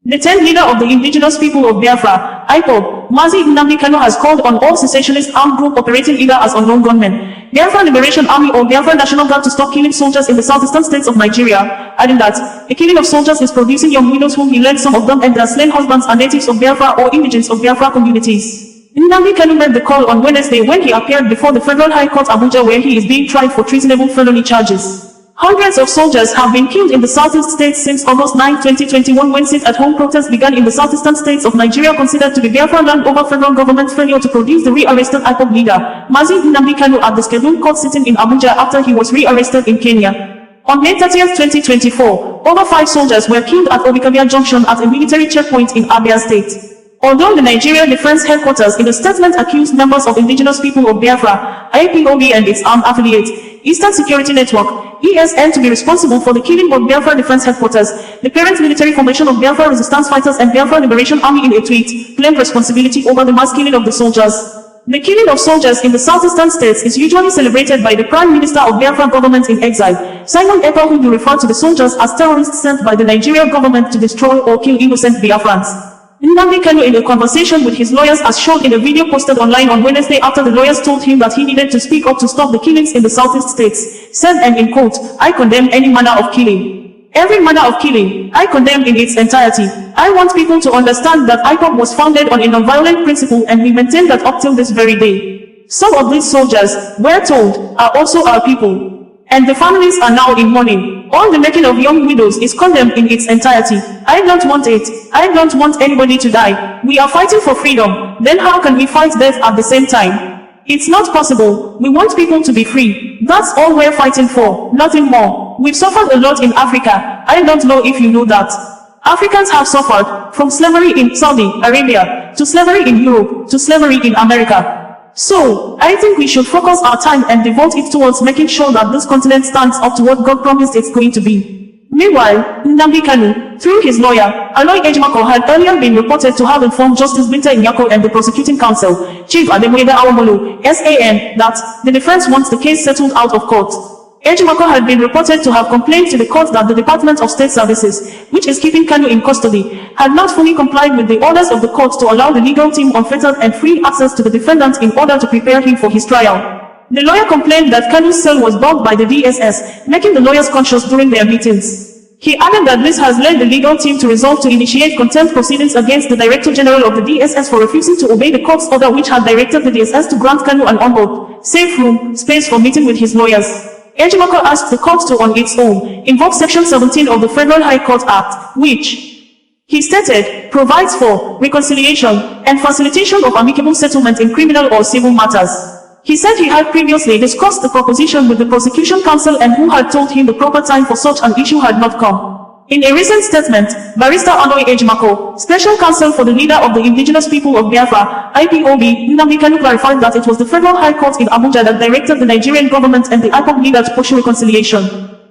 The 10th leader of the indigenous people of Biafra, IPOB, Mazi Nnamdi Kanu, has called on all secessionist armed group operating either as unknown gunmen, Biafra Liberation Army or Biafra National Guard to stop killing soldiers in the southeastern states of Nigeria, adding that the killing of soldiers is producing young widows whom he led, some of them and their slain husbands are natives of Biafra or indigents of Biafra communities. Nnamdi Kanu made the call on Wednesday when he appeared before the Federal High Court Abuja, where he is being tried for treasonable felony charges. Hundreds of soldiers have been killed in the southeast states since August 9, 2021, when sit-at-home protests began in the southeastern states of Nigeria, considered to be Biafra land over federal government failure to produce the re-arrested IPOB leader, Mazi Nnamdi Kanu, at the scheduled court sitting in Abuja after he was re-arrested in Kenya. On May 30, 2024, over 5 soldiers were killed at Obikabia Junction at a military checkpoint in Abia State. Although the Nigeria Defense Headquarters in a statement accused members of indigenous people of Biafra, IPOB and its armed affiliate, Eastern Security Network, ESN, to be responsible for the killing of Biafra Defense Headquarters, the parent military formation of Biafra Resistance Fighters and Biafra Liberation Army, in a tweet, claimed responsibility over the mass killing of the soldiers. The killing of soldiers in the southeastern states is usually celebrated by the Prime Minister of Biafra government in exile, Simon Ekpa, who referred to the soldiers as terrorists sent by the Nigerian government to destroy or kill innocent Biafrans. Nnamdi Kanu, in a conversation with his lawyers as shown in a video posted online on Wednesday after the lawyers told him that he needed to speak up to stop the killings in the southeast states, said, and in quote, "I condemn any manner of killing. Every manner of killing, I condemn in its entirety. I want people to understand that IPOB was founded on a non-violent principle, and we maintain that up till this very day. Some of these soldiers, we're told, are also our people. And the families are now in mourning. All the making of young widows is condemned in its entirety. I don't want it. I don't want anybody to die. We are fighting for freedom. Then how can we fight death at the same time? It's not possible. We want people to be free. That's all we're fighting for, nothing more. We've suffered a lot in Africa. I don't know if you know that. Africans have suffered, from slavery in Saudi Arabia, to slavery in Europe, to slavery in America. So, I think we should focus our time and devote it towards making sure that this continent stands up to what God promised it's going to be." Meanwhile, Nnamdi Kanu, through his lawyer, Aloy Ejimako, had earlier been reported to have informed Justice Binta Nyako and the prosecuting counsel, Chief Ademoyeda Awomolu, SAN, that the defense wants the case settled out of court. Ejimako had been reported to have complained to the court that the Department of State Services, which is keeping Kanu in custody, had not fully complied with the orders of the court to allow the legal team unfettered and free access to the defendant in order to prepare him for his trial. The lawyer complained that Kanu's cell was bugged by the DSS, making the lawyers conscious during their meetings. He added that this has led the legal team to resolve to initiate contempt proceedings against the Director General of the DSS for refusing to obey the court's order, which had directed the DSS to grant Kanu an on-board, safe room, space for meeting with his lawyers. Ejimako asked the court to, on its own, invoke Section 17 of the Federal High Court Act, which, he stated, provides for reconciliation and facilitation of amicable settlement in criminal or civil matters. He said he had previously discussed the proposition with the prosecution counsel and who had told him the proper time for such an issue had not come. In a recent statement, Barrister Aloy Ejimako, special counsel for the leader of the indigenous people of Biafra, IPOB, Nnamdi Kanu, clarified that it was the Federal High Court in Abuja that directed the Nigerian government and the IPOB leader to pursue reconciliation.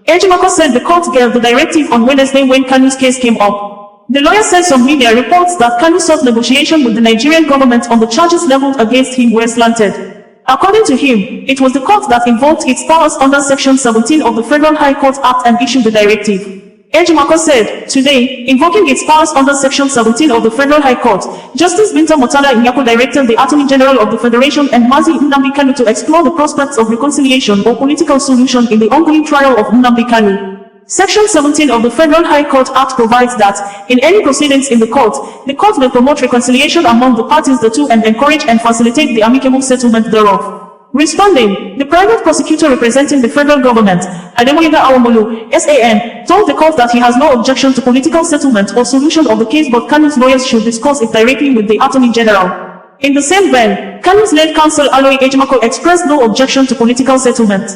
Ejimako said the court gave the directive on Wednesday when Kanu's case came up. The lawyer said some media reports that Kanu sought negotiation with the Nigerian government on the charges leveled against him were slanted. According to him, it was the court that invoked its powers under Section 17 of the Federal High Court Act and issued the directive. Ejimako said, today, invoking its powers under Section 17 of the Federal High Court, Justice Binta Nyako directed the Attorney General of the Federation and Mazi Nnamdi Kanu to explore the prospects of reconciliation or political solution in the ongoing trial of Nnamdi Kanu. Section 17 of the Federal High Court Act provides that, in any proceedings in the court may promote reconciliation among the parties thereto and encourage and facilitate the amicable settlement thereof. Responding, the private prosecutor representing the federal government, Ademoyeda Awomolu, SAN, told the court that he has no objection to political settlement or solution of the case, but Kanu's lawyers should discuss it directly with the Attorney General. In the same vein, Kanu's lead counsel Aloy Ejimako expressed no objection to political settlement.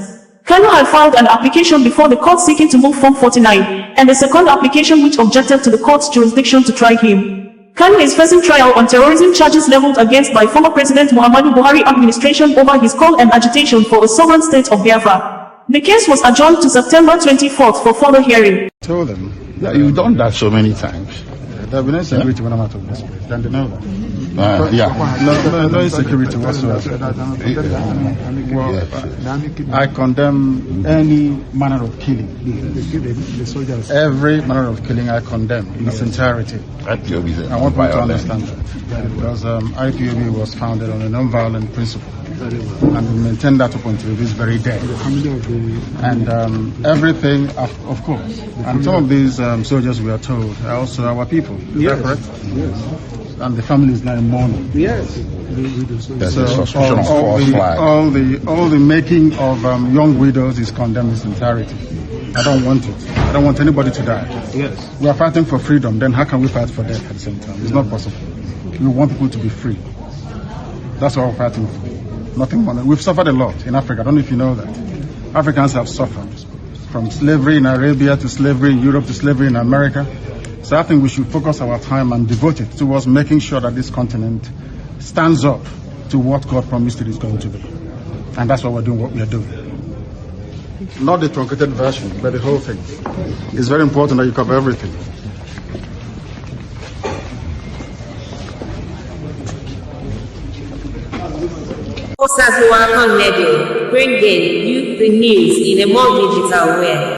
Kanu had filed an application before the court seeking to move Form 49, and a second application which objected to the court's jurisdiction to try him. Kanu is facing trial on terrorism charges leveled against by former President Muhammadu Buhari administration over his call and agitation for a sovereign state of Biafra. The case was adjourned to September 24th for further hearing. Told them, yeah, you've done that so many times. There'll be no security when I'm out of this place. Don't they know that? No insecurity whatsoever. Well, I condemn any manner of killing. Every manner of killing I condemn in its entirety. I want people to understand that. Because IPOB was founded on a non-violent principle. And we maintain that up until this very day. And everything, of course. And some of these soldiers, we are told, are also our people. Is that correct? Yes. And the family is now in mourning. Yes. So all the making of young widows is condemned in its entirety. I don't want it. I don't want anybody to die. Yes. We are fighting for freedom. Then how can we fight for death at the same time? It's not possible. We want people to be free. That's what we're fighting for. Nothing more. We've suffered a lot in Africa. I don't know if you know that. Africans have suffered from slavery in Arabia to slavery in Europe to slavery in America. So I think we should focus our time and devote it towards making sure that this continent stands up to what God promised it is going to be. And that's why we're doing what we are doing. Not the truncated version, but the whole thing. It's very important that you cover everything. Osazuwa on bringing you the news in a more digital way.